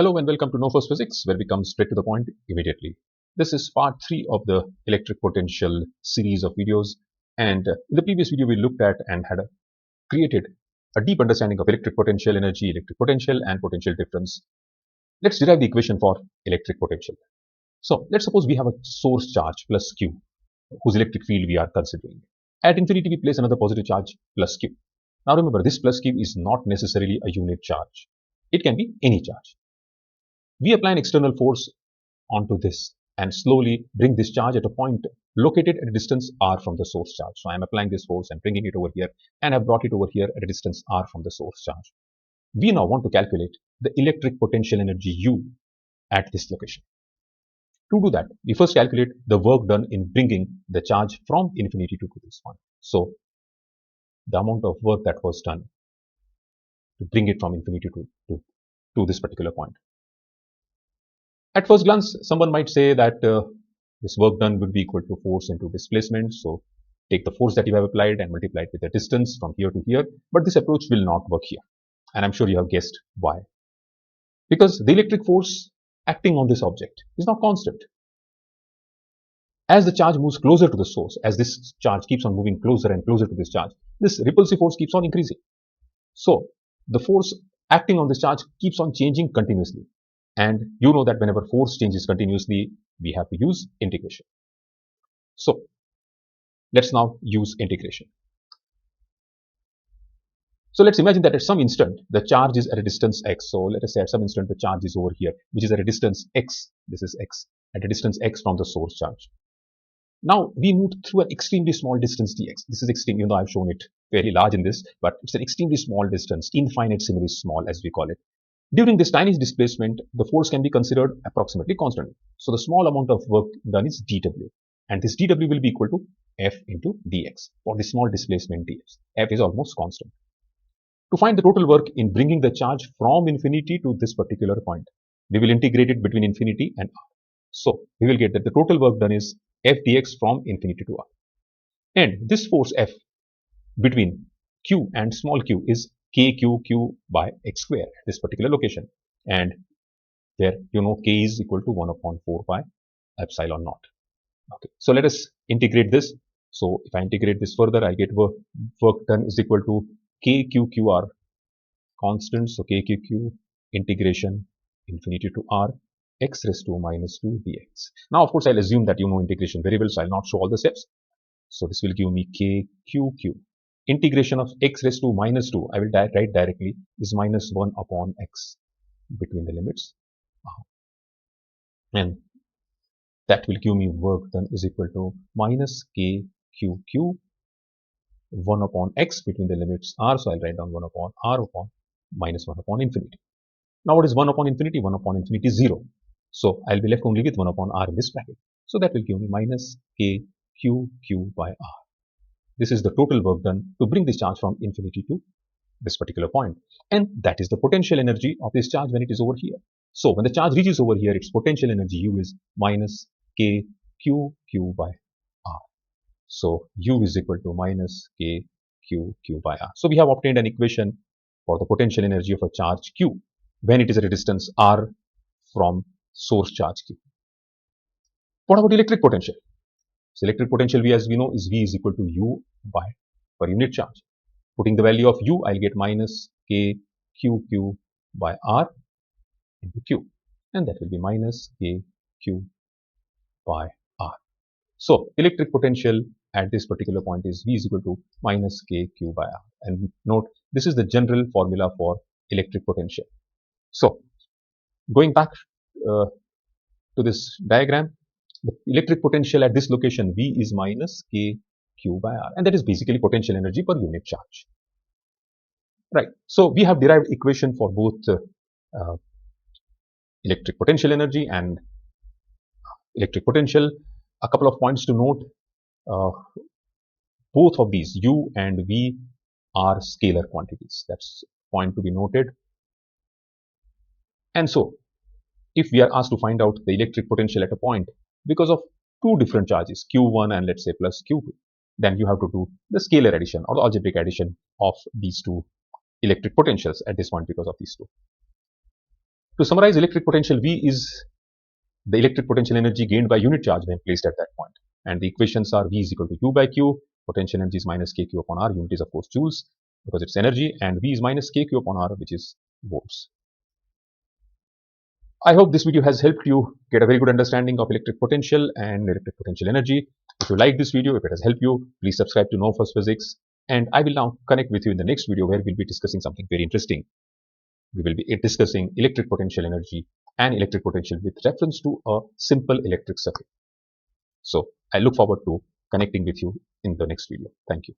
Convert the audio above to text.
Hello and welcome to No First Physics, where we come straight to the point immediately. This is part 3 of the electric potential series of videos, and in the previous video we looked at and had created a deep understanding of electric potential energy, electric potential and potential difference. Let's derive the equation for electric potential. So let's suppose we have a source charge plus Q, whose electric field we are considering. At infinity we place another positive charge plus Q. Now remember, this plus Q is not necessarily a unit charge. It can be any charge. We apply an external force onto this and slowly bring this charge at a point located at a distance r from the source charge. So I am applying this force and bringing it over here, and have brought it over here at a distance r from the source charge. We now want to calculate the electric potential energy U at this location. To do that, we first calculate the work done in bringing the charge from infinity to this point. So the amount of work that was done to bring it from infinity to this particular point. At first glance, someone might say that this work done would be equal to force into displacement. So take the force that you have applied and multiply it with the distance from here to here. But this approach will not work here. And I'm sure you have guessed why. Because the electric force acting on this object is not constant. As the charge moves closer to the source, as this charge keeps on moving closer and closer to this charge, this repulsive force keeps on increasing. So the force acting on this charge keeps on changing continuously. And you know that whenever force changes continuously, we have to use integration. So let's now use integration. So let's imagine that at some instant, the charge is at a distance x. So let us say at some instant, the charge is over here, which is at a distance x. This is x, at a distance x from the source charge. Now we move through an extremely small distance dx. This is extreme, even though I've shown it very large in this, but it's an extremely small distance, infinitesimally small as we call it. During this tiny displacement, the force can be considered approximately constant. So the small amount of work done is dW, and this dW will be equal to F into dx for the small displacement ds. F is almost constant. To find the total work in bringing the charge from infinity to this particular point, we will integrate it between infinity and r. So we will get that the total work done is F dx from infinity to r. And this force F between Q and small q is kqq by x square at this particular location, and where you know k is equal to 1 upon 4 pi epsilon naught. Okay, so let us integrate this. So if I integrate this further, I get work done is equal to kqqr constant. So kqq integration infinity to r x raised to minus 2 dx. Now of course I'll assume that you know integration very well, so I'll not show all the steps. So this will give me kqqq. Integration of x raised to minus 2, I will write directly, is minus 1 upon x between the limits. And that will give me work done is equal to minus kqqq 1 upon x between the limits r. So I'll write down 1 upon r upon minus 1 upon infinity. Now what is 1 upon infinity? 1 upon infinity is 0. So I'll be left only with 1 upon r in this bracket. So that will give me minus kqqq by r. This is the total work done to bring this charge from infinity to this particular point. And that is the potential energy of this charge when it is over here. So when the charge reaches over here, its potential energy U is minus kqqq by r. So U is equal to minus kqqq by r. So we have obtained an equation for the potential energy of a charge Q when it is at a distance r from source charge Q. What about electric potential? So electric potential V, as we know, is V is equal to U by per unit charge. Putting the value of U, I'll get minus kqqq by r into Q, and that will be minus kq by r. So electric potential at this particular point is V is equal to minus kq by r. And note, this is the general formula for electric potential. So going back to this diagram, the electric potential at this location V is minus kq by r, and that is basically potential energy per unit charge. Right. So we have derived equation for both electric potential energy and electric potential. A couple of points to note: both of these U and V are scalar quantities. That's a point to be noted. And so, if we are asked to find out the electric potential at a point because of two different charges, Q1 and let's say plus Q2, then you have to do the scalar addition or the algebraic addition of these two electric potentials at this point because of these two. To summarize, electric potential V is the electric potential energy gained by unit charge when placed at that point. And the equations are V is equal to U by Q, potential energy is minus KQ upon R, unit is of course joules because it's energy, and V is minus KQ upon R, which is volts. I hope this video has helped you get a very good understanding of electric potential and electric potential energy. If you like this video, if it has helped you, please subscribe to Know First Physics. And I will now connect with you in the next video where we'll be discussing something very interesting. We will be discussing electric potential energy and electric potential with reference to a simple electric circuit. So I look forward to connecting with you in the next video. Thank you.